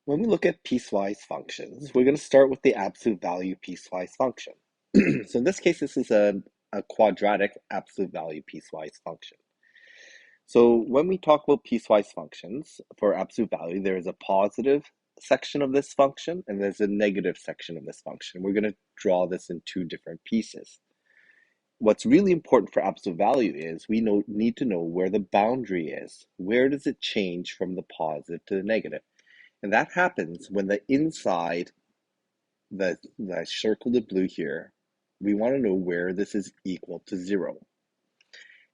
When we look at piecewise functions, we're going to start with the absolute value piecewise function. So in this case, this is a quadratic absolute value piecewise function. So when we talk about piecewise functions for absolute value, there is a positive section of this function and there's a negative section of this function. We're going to draw this in two different pieces. What's really important for absolute value is we need to know where the boundary is. Where does it change from the positive to the negative? And that happens when the inside, the circle in blue here, we want to know where this is equal to 0.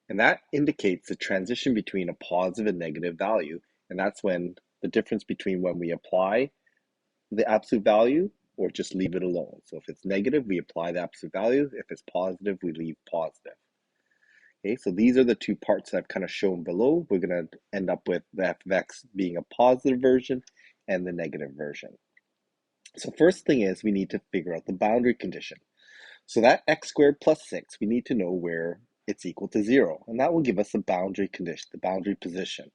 And that indicates the transition between a positive and negative value. And that's when the difference between when we apply the absolute value or just leave it alone. So if it's negative, we apply the absolute value. If it's positive, we leave positive. Okay, so these are the two parts that I've kind of shown below. We're going to end up with the f of x being a positive version and the negative version. So first thing is we need to figure out the boundary condition. So that x squared plus 6, we need to know where it's equal to 0. And that will give us the boundary condition, the boundary position.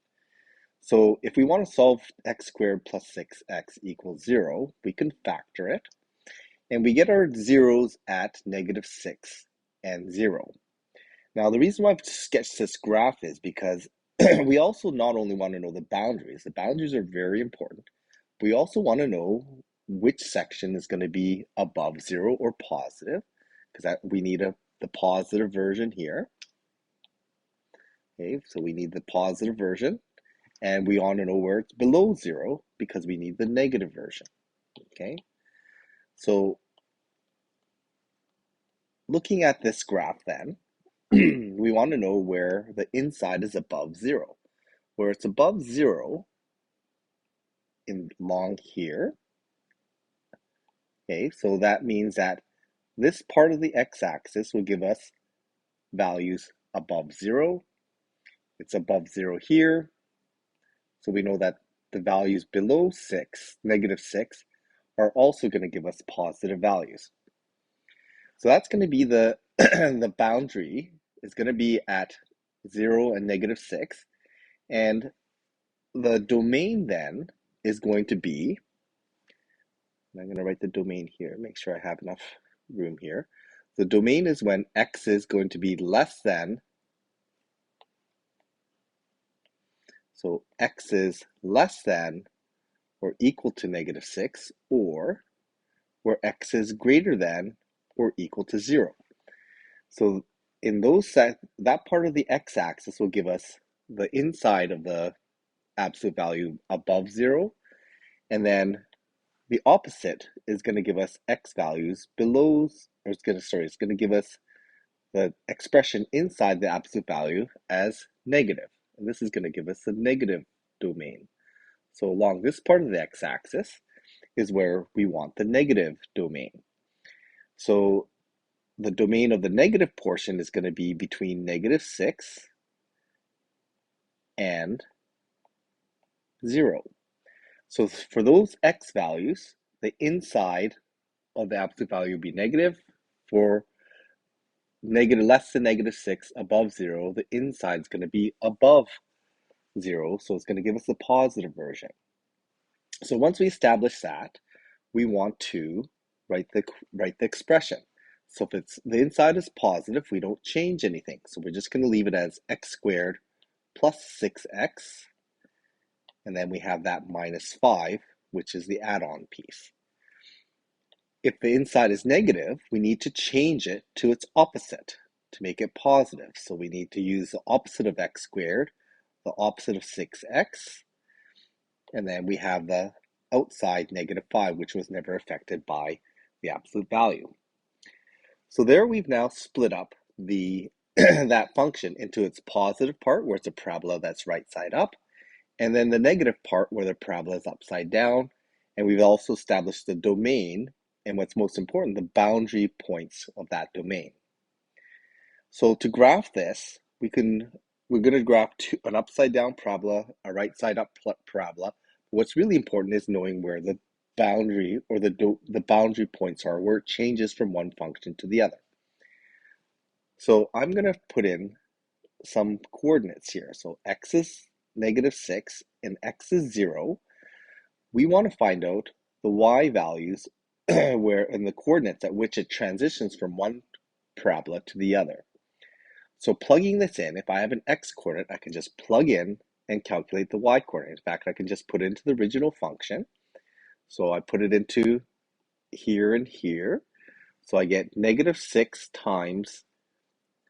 So if we want to solve x squared plus 6x equals 0, we can factor it. And we get our zeros at negative 6 and 0. Now, the reason why I've sketched this graph is because we also not only want to know the boundaries are very important. We also want to know which section is going to be above 0 or positive, because we need the positive version here. Okay, so we need the positive version, and we want to know where it's below 0 because we need the negative version. Okay, so looking at this graph then, we want to know where the inside is above 0. Where it's above 0 along here. Okay, so that means that this part of the x-axis will give us values above 0. It's above 0 here. So we know that the values below 6, negative 6, are also going to give us positive values. So that's going to be the boundary is going to be at 0 and negative 6. And the domain then is going to be, and I'm going to write the domain here, make sure I have enough room here. The domain is when x is going to be less than, so x is less than or equal to negative 6, or where x is greater than or equal to 0. So in that part of the x-axis will give us the inside of the absolute value above 0, and then the opposite is going to give us x values below, or it's going to give us the expression inside the absolute value as negative. And this is going to give us the negative domain. So along this part of the x-axis is where we want the negative domain. So the domain of the negative portion is going to be between negative 6 and 0. So for those x values, the inside of the absolute value will be negative. For negative less than negative 6 above 0, the inside is going to be above 0, so it's going to give us the positive version. So once we establish that, we want to write the expression. So if the inside is positive, we don't change anything. So we're just going to leave it as x squared plus 6x, and then we have that minus 5, which is the add-on piece. If the inside is negative, we need to change it to its opposite to make it positive. So we need to use the opposite of x squared, the opposite of 6x, and then we have the outside negative 5, which was never affected by the absolute value. So there we've now split up that function into its positive part, where it's a parabola that's right side up, and then the negative part where the parabola is upside down. And we've also established the domain, and what's most important, the boundary points of that domain. So to graph this, we're going to graph an upside down parabola, a right side up parabola. What's really important is knowing where the boundary or the boundary points are, where it changes from one function to the other. So I'm going to put in some coordinates here. So x is negative 6 and x is 0. we want to find out the y values where in the coordinates at which it transitions from one parabola to the other. So plugging this in, if I have an x coordinate, I can just plug in and calculate the y coordinate. In fact, I can just put it into the original function. So I put it into here and here. So I get -6 times,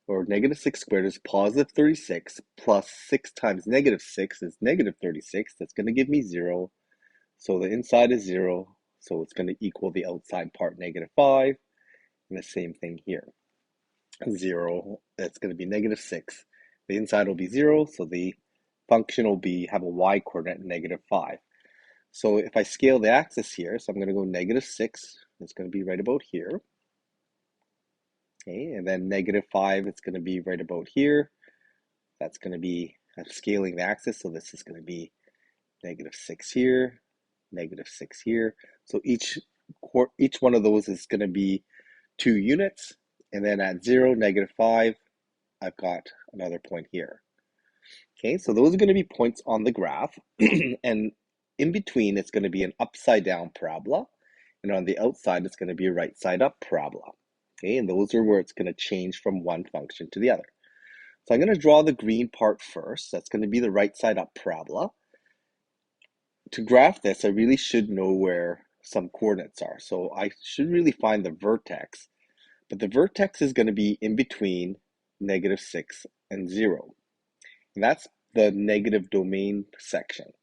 or -6 squared is +36, plus 6 times -6 is -36. That's going to give me 0. So the inside is 0. So it's going to equal the outside part -5. And the same thing here. 0, that's going to be -6. The inside will be 0, so the function will have a y coordinate -5. So if I scale the axis here, so I'm going to go -6, it's going to be right about here. Okay, and then -5, it's going to be right about here. That's going to be, I'm scaling the axis, so this is going to be -6 here, -6 here. So each one of those is going to be 2 units. And then at 0, -5, I've got another point here. Okay, so those are going to be points on the graph. And in between, it's going to be an upside down parabola. And on the outside, it's going to be a right side up parabola. Okay, and those are where it's going to change from one function to the other. So I'm going to draw the green part first. That's going to be the right side up parabola. To graph this, I really should know where some coordinates are. So I should really find the vertex. But the vertex is going to be in between -6 and 0. And that's the negative domain section.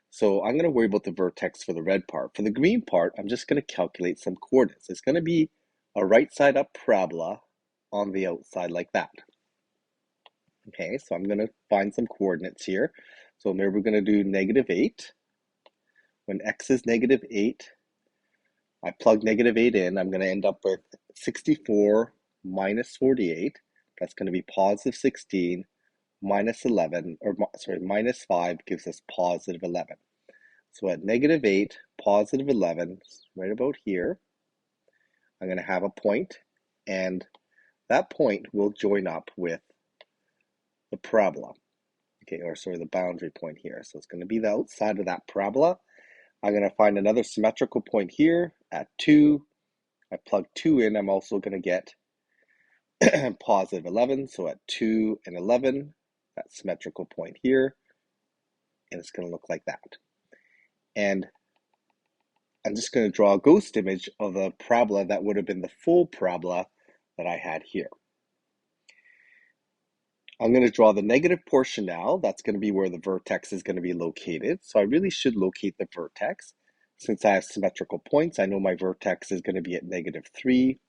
So I'm going to worry about the vertex for the red part. For the green part, I'm just going to calculate some coordinates. It's going to be a right side up parabola on the outside like that. Okay, so I'm going to find some coordinates here. So maybe we're going to do -8. When x is -8, I plug -8 in, I'm going to end up with 64 minus 48. That's going to be +16 minus 11, or sorry, minus 5 gives us +11. So at -8, +11, right about here, I'm going to have a point, and that point will join up with the parabola. Okay, or sorry, the boundary point here. So it's going to be the outside of that parabola. I'm going to find another symmetrical point here at 2. I plug 2 in, I'm also going to get +11. So at 2 and 11, that symmetrical point here, and it's going to look like that. And I'm just going to draw a ghost image of the parabola that would have been the full parabola that I had here. I'm going to draw the negative portion now. That's going to be where the vertex is going to be located. So I really should locate the vertex. Since I have symmetrical points, I know my vertex is going to be at -3.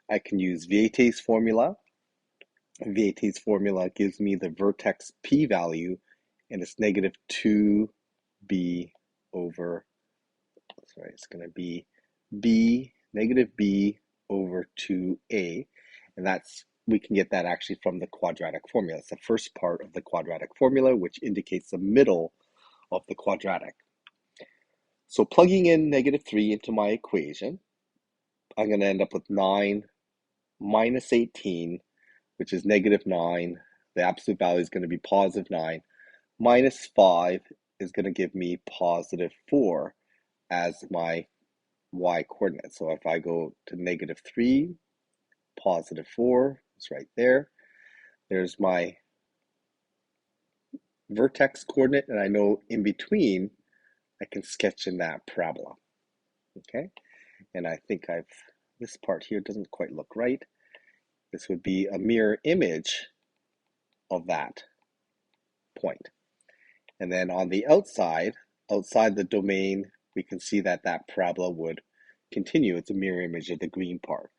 I can use Vieta's formula. Vieta's formula gives me the vertex p-value, and it's -2b over, sorry, it's going to be -b over 2a. And we can get that actually from the quadratic formula. It's the first part of the quadratic formula, which indicates the middle of the quadratic. So plugging in -3 into my equation, I'm going to end up with 9 minus 18, which is -9. The absolute value is going to be +9. Minus 5 is going to give me +4 as my y coordinate. So if I go to -3, +4, it's right there. There's my vertex coordinate, and I know in between I can sketch in that parabola. Okay, and I think this part here doesn't quite look right. This would be a mirror image of that point. And then on the outside the domain, we can see that that parabola would continue. It's a mirror image of the green part.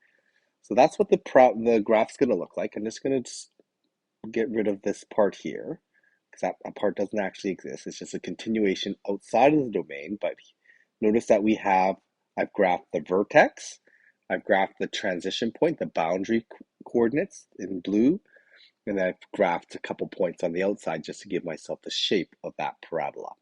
So that's what the graph's going to look like. I'm just going to get rid of this part here, because that part doesn't actually exist. It's just a continuation outside of the domain. But notice that I've graphed the vertex, I've graphed the transition point, the boundary coordinates in blue, and I've graphed a couple points on the outside just to give myself the shape of that parabola.